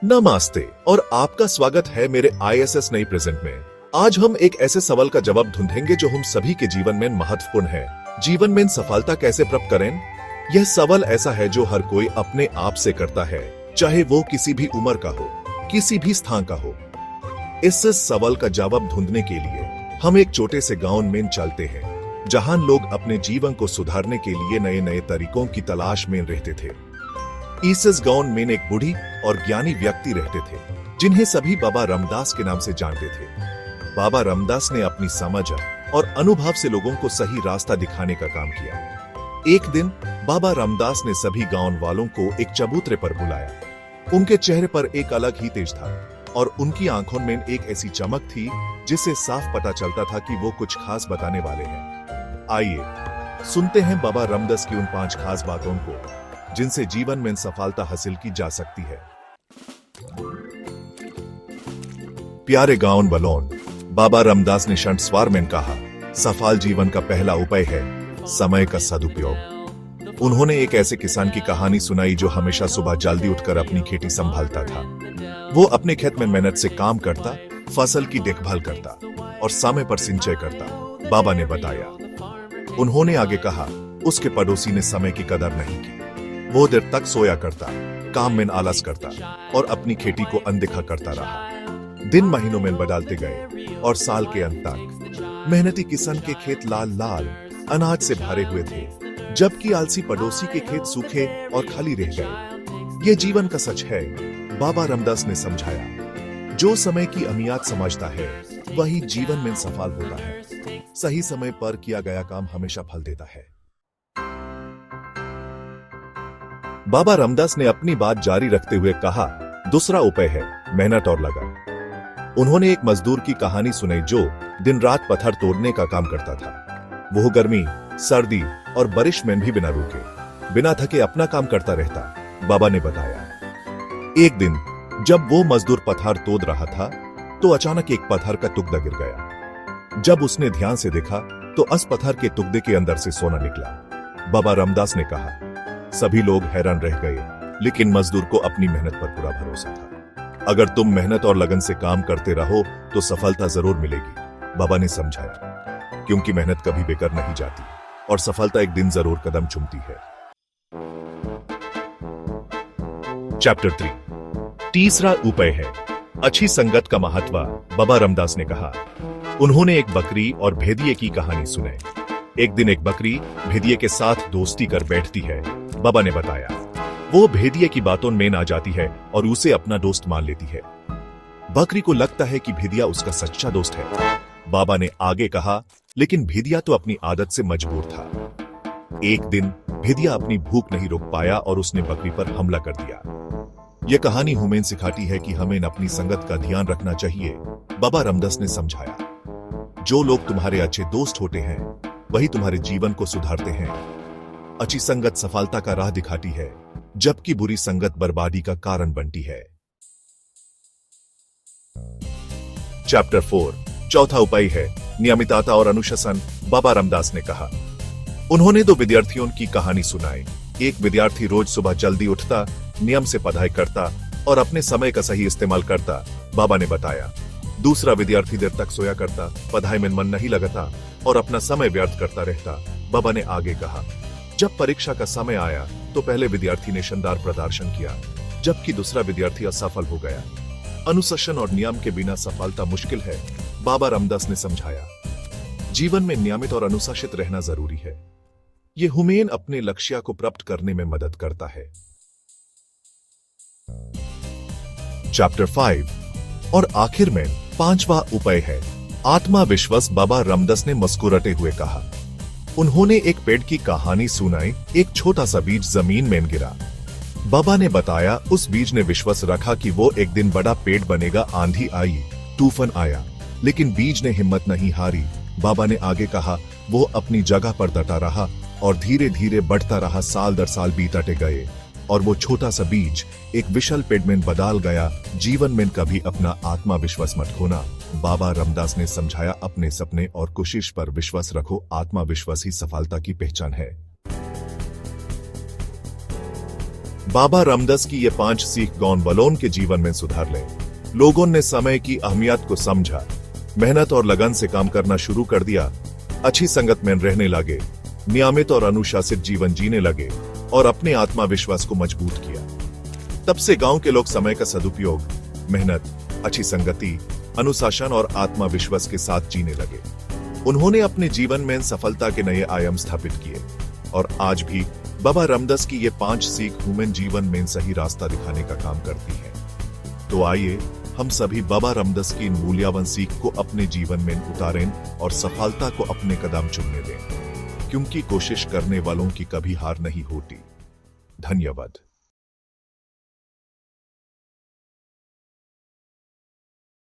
नमस्ते और आपका स्वागत है मेरे ISS नई प्रेजेंट में। आज हम एक ऐसे सवाल का जवाब ढूंढेंगे जो हम सभी के जीवन में महत्वपूर्ण है। जीवन में सफलता कैसे प्राप्त करें? यह सवाल ऐसा है जो हर कोई अपने आप से करता है, चाहे वो किसी भी उम्र का हो, किसी भी स्थान का हो। इस सवाल का जवाब ढूंढने के लिए हम एक छोटे से गांव में चलते हैं, जहां लोग अपने जीवन को सुधारने के लिए नए नए तरीकों की तलाश में रहते थे। इस गांव में एक बूढ़ी और ज्ञानी व्यक्ति रहते थे, जिन्हें सभी बाबा रामदास के नाम से जानते थे। बाबा रामदास ने अपनी समझ और अनुभव से लोगों को सही रास्ता दिखाने का काम किया। एक दिन बाबा रामदास ने सभी गांव वालों को एक चबूतरे पर बुलाया। उनके चेहरे पर एक अलग ही तेज था और उनकी आंखों में एक ऐसी चमक थी जिससे साफ पता चलता था कि वो कुछ खास बताने वाले हैं। आइए सुनते हैं बाबा रामदास की उन 5 खास बातों को जिनसे जीवन में सफलता हासिल की जा सकती है। प्यारे गांव वालों, बाबा रामदास ने क्षण स्वर में कहा, सफल जीवन का पहला उपाय है समय का सदुपयोग। उन्होंने एक ऐसे किसान की कहानी सुनाई जो हमेशा सुबह जल्दी उठकर अपनी खेती संभालता था। वो अपने खेत में मेहनत से काम करता, फसल की देखभाल करता और समय पर सिंचाई करता। बाबा ने बताया। उन्होंने आगे कहा, उसके पड़ोसी ने समय की कदर नहीं की। वो देर तक सोया करता, काम में आलस करता और अपनी खेती को अनदेखा करता रहा। दिन महीनों में बदलते गए और साल के अंत तक मेहनती किसान के खेत लाल लाल अनाज से भरे हुए थे, जबकि आलसी पड़ोसी के खेत सूखे और खाली रह गए। ये जीवन का सच है, बाबा रामदास ने समझाया। जो समय की अहमियत समझता है वही जीवन में सफल होता है। सही समय पर किया गया काम हमेशा फल देता है। बाबा रामदास ने अपनी बात जारी रखते हुए कहा, दूसरा उपाय है मेहनत और लगन। उन्होंने एक मजदूर की कहानी सुनाई जो दिन रात पत्थर तोड़ने का काम करता था। वो गर्मी, सर्दी और बारिश में भी बिना रुके, बिना थके अपना काम करता रहता। बाबा ने बताया, एक दिन जब वो मजदूर पत्थर तोड़ रहा था तो अचानक एक पत्थर का टुकड़ा गिर गया। जब उसने ध्यान से देखा तो उस पत्थर के टुकड़े के अंदर से सोना निकला। बाबा रामदास ने कहा, सभी लोग हैरान रह गए, लेकिन मजदूर को अपनी मेहनत पर पूरा भरोसा था। अगर तुम मेहनत और लगन से काम करते रहो तो सफलता जरूर मिलेगी, बाबा ने समझाया। क्योंकि मेहनत कभी बेकार नहीं जाती और सफलता एक दिन जरूर कदम चूमती है। चैप्टर 3, तीसरा उपाय है अच्छी संगत का महत्व। बाबा रामदास ने कहा। उन्होंने एक बकरी और भेड़िए की कहानी सुनाई। एक दिन एक बकरी भेड़िए के साथ दोस्ती कर बैठती है। बाबा ने बताया, वो भेड़िए की बातों में आ जाती है और उसे अपना दोस्त मान लेती है। बकरी को लगता है कि भेड़िया उसका सच्चा दोस्त है। बाबा ने आगे कहा, लेकिन भेड़िया तो अपनी आदत से मजबूर था। एक दिन भेड़िया अपनी भूख नहीं रोक पाया और उसने बकरी पर हमला कर दिया। यह कहानी हमें सिखाती है कि हमें अपनी संगत का ध्यान रखना चाहिए। बाबा रामदास ने समझाया, जो लोग तुम्हारे अच्छे दोस्त होते हैं वही तुम्हारे जीवन को सुधारते हैं। अच्छी संगत सफलता का राह दिखाती है, जबकि बुरी संगत बर्बादी का कारण बनती है। चैप्टर 4, चौथा उपाय है नियमितता और अनुशासन। बाबा रामदास ने कहा। उन्होंने 2 विद्यार्थियों की कहानी सुनाई। एक विद्यार्थी रोज सुबह जल्दी उठता, नियम से पढ़ाई करता और अपने समय का सही इस्तेमाल करता। बाबा ने बताया। दूसरा विद्यार्थी देर तक सोया करता, पढ़ाई में मन नहीं लगता और अपना समय व्यर्थ करता रहता। बाबा ने आगे कहा, जब परीक्षा का समय आया तो पहले विद्यार्थी ने शानदार प्रदर्शन किया, जबकि दूसरा विद्यार्थी असफल हो गया। अनुशासन और नियम के बिना सफलता मुश्किल है, बाबा रामदास ने समझाया। जीवन में नियमित और अनुशासित रहना जरूरी है। ये हमें अपने लक्ष्य को प्राप्त करने में मदद करता है। चैप्टर 5 और आखिर में 5वां उपाय है आत्मविश्वास। बाबा रामदास ने मुस्कुराते हुए कहा। उन्होंने एक पेड़ की कहानी सुनाई। एक छोटा सा बीज जमीन में गिरा। बाबा ने बताया, उस बीज ने विश्वास रखा कि वो एक दिन बड़ा पेड़ बनेगा। आंधी आई, तूफान आया, लेकिन बीज ने हिम्मत नहीं हारी। बाबा ने आगे कहा, वो अपनी जगह पर डटा रहा और धीरे धीरे बढ़ता रहा। साल दर साल बीतते गए और वो छोटा सा बीज एक विशाल पेड़ में बदल गया। जीवन में कभी अपना आत्मविश्वास मत खोना। बाबा रामदास ने समझाया, अपने सपने और कोशिश पर विश्वास रखो। आत्मविश्वास ही सफलता की पहचान है। बाबा रामदास की ये 5 सीख गांव वालों के जीवन में सुधार ले। लोगों ने समय की अहमियत को समझा, मेहनत और लगन से काम करना शुरू कर दिया, अच्छी संगत में रहने लगे, नियमित और अनुशासित जीवन जीने लगे और अपने आत्मविश्वास को मजबूत किया। तब से गांव के लोग समय का सदुपयोग, मेहनत, अच्छी संगति, अनुशासन और आत्मविश्वास के साथ जीने लगे। उन्होंने अपने जीवन में सफलता के नए आयाम स्थापित किए और आज भी बाबा रामदास की ये 5 सीख ह्यूमन जीवन में सही रास्ता दिखाने का काम करती है। तो आइए हम सभी बाबा रामदास की इन मूल्यवान सीख को अपने जीवन में उतारें और सफलता को अपने कदम चुनने दें, क्योंकि कोशिश करने वालों की कभी हार नहीं होती। धन्यवाद।